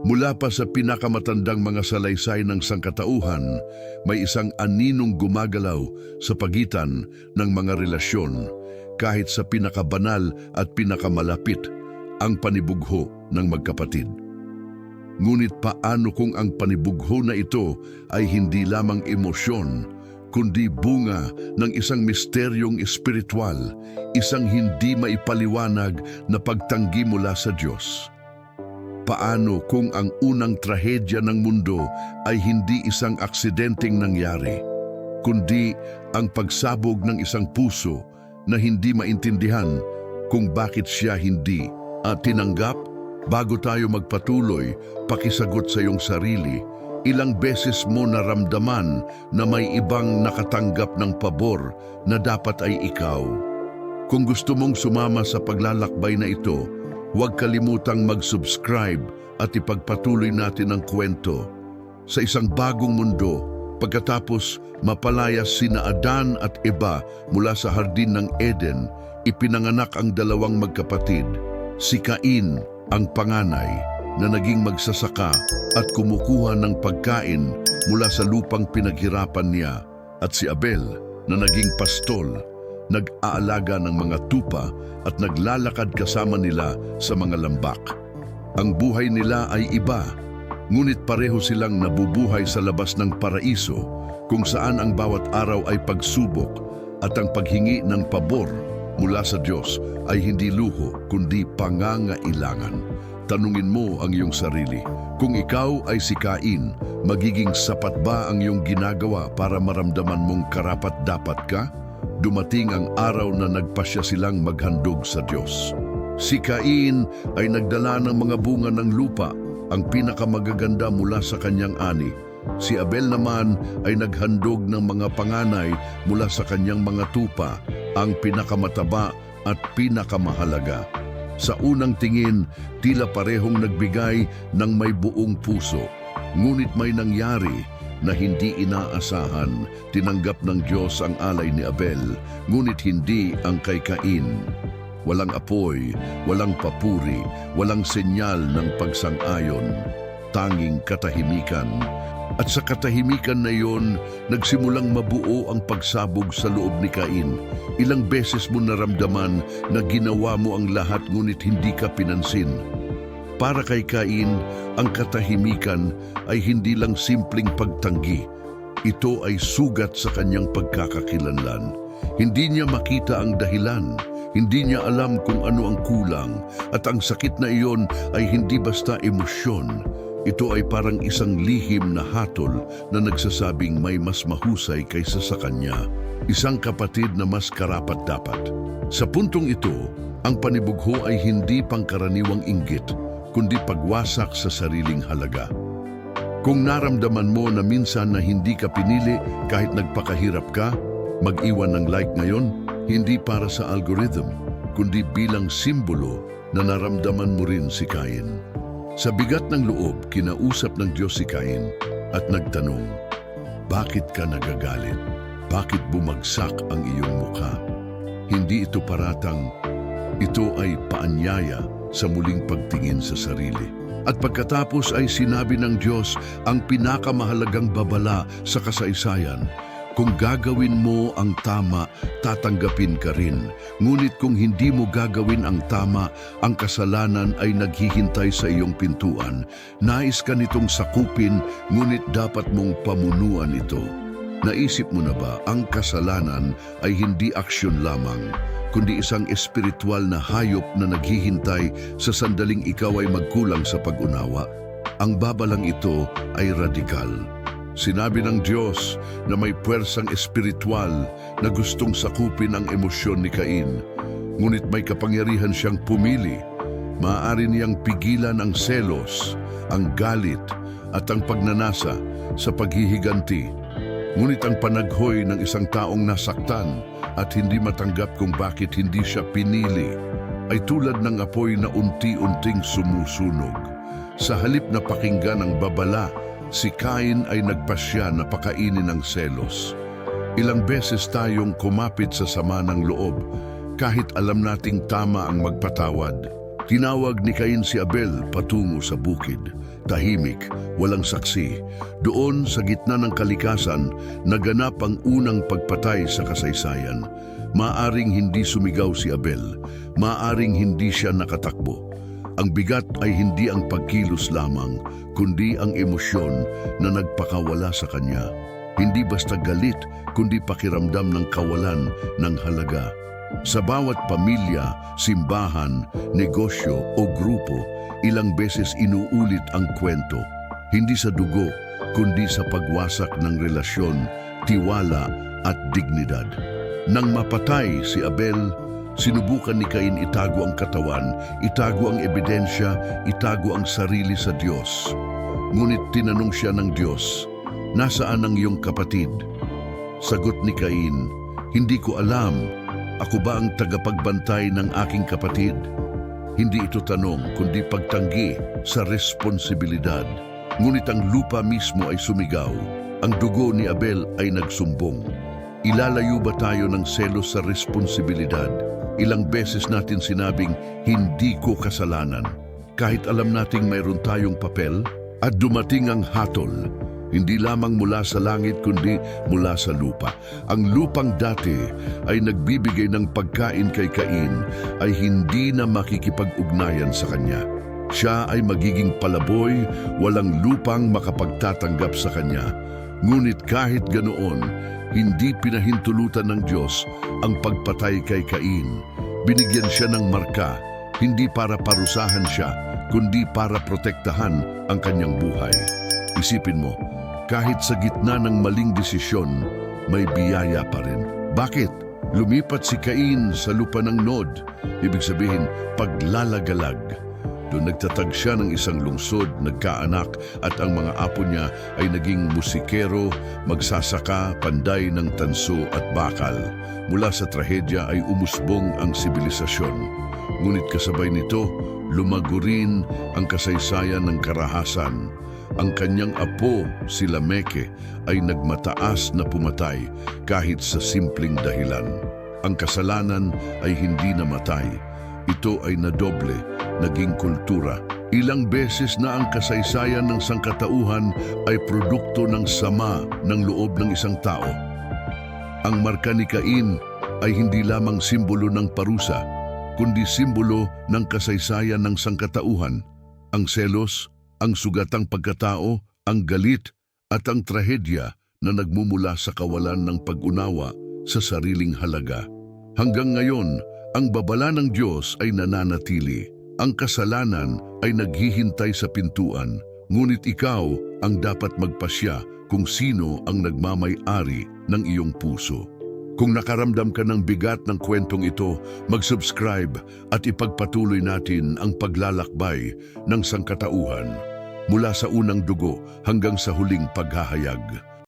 Mula pa sa pinakamatandang mga salaysay ng sangkatauhan, may isang aninong gumagalaw sa pagitan ng mga relasyon, kahit sa pinakabanal at pinakamalapit, ang panibugho ng magkapatid. Ngunit paano kung ang panibugho na ito ay hindi lamang emosyon, kundi bunga ng isang misteryong espiritual, isang hindi maipaliwanag na pagtanggi mula sa Diyos? Paano kung ang unang trahedya ng mundo ay hindi isang aksidenteng nangyari, kundi ang pagsabog ng isang puso na hindi maintindihan kung bakit siya hindi tinanggap? Bago tayo magpatuloy, pakisagot sa iyong sarili, ilang beses mo naramdaman na may ibang nakatanggap ng pabor na dapat ay ikaw? Kung gusto mong sumama sa paglalakbay na ito, huwag kalimutang mag-subscribe at ipagpatuloy natin ang kwento. Sa isang bagong mundo, pagkatapos mapalayas sina Adan at Eva mula sa hardin ng Eden, ipinanganak ang dalawang magkapatid. Si Cain, ang panganay, na naging magsasaka at kumukuha ng pagkain mula sa lupang pinaghirapan niya, at si Abel, na naging pastol, nag-aalaga ng mga tupa at naglalakad kasama nila sa mga lambak. Ang buhay nila ay iba, ngunit pareho silang nabubuhay sa labas ng paraiso, kung saan ang bawat araw ay pagsubok at ang paghingi ng pabor mula sa Diyos ay hindi luho kundi pangangailangan. Tanungin mo ang iyong sarili, kung ikaw ay si Cain, magiging sapat ba ang iyong ginagawa para maramdaman mong karapat-dapat ka? Dumating ang araw na nagpasya silang maghandog sa Diyos. Si Cain ay nagdala ng mga bunga ng lupa, ang pinakamagaganda mula sa kanyang ani. Si Abel naman ay naghandog ng mga panganay mula sa kanyang mga tupa, ang pinakamataba at pinakamahalaga. Sa unang tingin, tila parehong nagbigay ng may buong puso. Ngunit may nangyari na hindi inaasahan. Tinanggap ng Diyos ang alay ni Abel, ngunit hindi ang kay Cain. Walang apoy, walang papuri, walang senyal ng pagsang-ayon, tanging katahimikan. At sa katahimikan na iyon, nagsimulang mabuo ang pagsabog sa loob ni Cain. Ilang beses mo naramdaman na ginawa mo ang lahat ngunit hindi ka pinansin. Para kay Cain, ang katahimikan ay hindi lang simpleng pagtanggi. Ito ay sugat sa kanyang pagkakakilanlan. Hindi niya makita ang dahilan. Hindi niya alam kung ano ang kulang. At ang sakit na iyon ay hindi basta emosyon. Ito ay parang isang lihim na hatol na nagsasabing may mas mahusay kaysa sa kanya. Isang kapatid na mas karapat-dapat. Sa puntong ito, ang panibugho ay hindi pangkaraniwang inggit, kundi pagwasak sa sariling halaga. Kung naramdaman mo na minsan na hindi ka pinili kahit nagpakahirap ka, mag-iwan ng like ngayon, hindi para sa algorithm, kundi bilang simbolo na naramdaman mo rin si Cain. Sa bigat ng loob, kinausap ng Diyos si Cain at nagtanong, "Bakit ka nagagalit? Bakit bumagsak ang iyong mukha?" Hindi ito paratang, ito ay paanyaya sa muling pagtingin sa sarili. At pagkatapos ay sinabi ng Diyos ang pinakamahalagang babala sa kasaysayan, kung gagawin mo ang tama, tatanggapin ka rin. Ngunit kung hindi mo gagawin ang tama, ang kasalanan ay naghihintay sa iyong pintuan. Nais ka nitong sakupin, ngunit dapat mong pamunuan ito. Naisip mo na ba, ang kasalanan ay hindi aksyon lamang, kundi isang espiritual na hayop na naghihintay sa sandaling ikaw ay magkulang sa pag-unawa. Ang babalang ito ay radikal. Sinabi ng Diyos na may puwersang espiritual na gustong sakupin ang emosyon ni Cain. Ngunit may kapangyarihan siyang pumili. Maaari niyang pigilan ang selos, ang galit, at ang pagnanasa sa paghihiganti. Ngunit ang panaghoy ng isang taong nasaktan at hindi matanggap kung bakit hindi siya pinili ay tulad ng apoy na unti-unting sumusunog. Sa halip na pakinggan ang babala, si Cain ay nagpasya na pakainin ng selos. Ilang beses tayong kumapit sa sama ng loob kahit alam nating tama ang magpatawad. Tinawag ni Cain si Abel patungo sa bukid. tahimik, walang saksi. Doon sa gitna ng kalikasan, naganap ang unang pagpatay sa kasaysayan. Maaring hindi sumigaw si Abel, maaring hindi siya nakatakbo. Ang bigat ay hindi ang pagkilos lamang, kundi ang emosyon na nagpakawala sa kanya. Hindi basta galit, kundi pakiramdam ng kawalan ng halaga. Sa bawat pamilya, simbahan, negosyo o grupo, ilang beses inuulit ang kwento. Hindi sa dugo, kundi sa pagwasak ng relasyon, tiwala at dignidad. Nang mapatay si Abel, sinubukan ni Cain itago ang katawan, itago ang ebidensya, itago ang sarili sa Diyos. Ngunit tinanong siya ng Diyos, "Nasaan ang iyong kapatid?" Sagot ni Cain, "Hindi ko alam. Ako ba ang tagapagbantay ng aking kapatid?" Hindi ito tanong, kundi pagtanggi sa responsibilidad. Ngunit ang lupa mismo ay sumigaw. Ang dugo ni Abel ay nagsumbong. Ilalayo ba tayo ng selos sa responsibilidad? Ilang beses natin sinabing, "Hindi ko kasalanan." Kahit alam nating mayroon tayong papel, at dumating ang hatol. Hindi lamang mula sa langit kundi mula sa lupa. Ang lupang dati ay nagbibigay ng pagkain kay Cain ay hindi na makikipag-ugnayan sa kanya. Siya ay magiging palaboy, walang lupang makapagtatanggap sa kanya. Ngunit kahit ganoon, hindi pinahintulutan ng Diyos ang pagpatay kay Cain. Binigyan siya ng marka, hindi para parusahan siya, kundi para protektahan ang kanyang buhay. Isipin mo, kahit sa gitna ng maling desisyon, may biyaya pa rin. Bakit? Lumipat si Cain sa lupa ng Nod, ibig sabihin paglalagalag. Doon nagtatag siya ng isang lungsod, nagkaanak at ang mga apo niya ay naging musikero, magsasaka, panday ng tanso at bakal. Mula sa trahedya ay umusbong ang sibilisasyon. Ngunit kasabay nito, lumago rin ang kasaysayan ng karahasan. Ang kanyang apo, si Lameke, ay nagmataas na pumatay kahit sa simpleng dahilan. Ang kasalanan ay hindi namatay. Ito ay nadoble, naging kultura. Ilang beses na ang kasaysayan ng sangkatauhan ay produkto ng sama ng loob ng isang tao. Ang marka ni Cain ay hindi lamang simbolo ng parusa, kundi simbolo ng kasaysayan ng sangkatauhan. Ang selos, ang sugatang pagkatao, ang galit at ang trahedya na nagmumula sa kawalan ng pag-unawa sa sariling halaga. Hanggang ngayon, ang babala ng Diyos ay nananatili. Ang kasalanan ay naghihintay sa pintuan, ngunit ikaw ang dapat magpasya kung sino ang nagmamay-ari ng iyong puso. Kung nakaramdam ka ng bigat ng kwentong ito, mag-subscribe at ipagpatuloy natin ang paglalakbay ng sangkatauhan mula sa unang dugo hanggang sa huling paghahayag.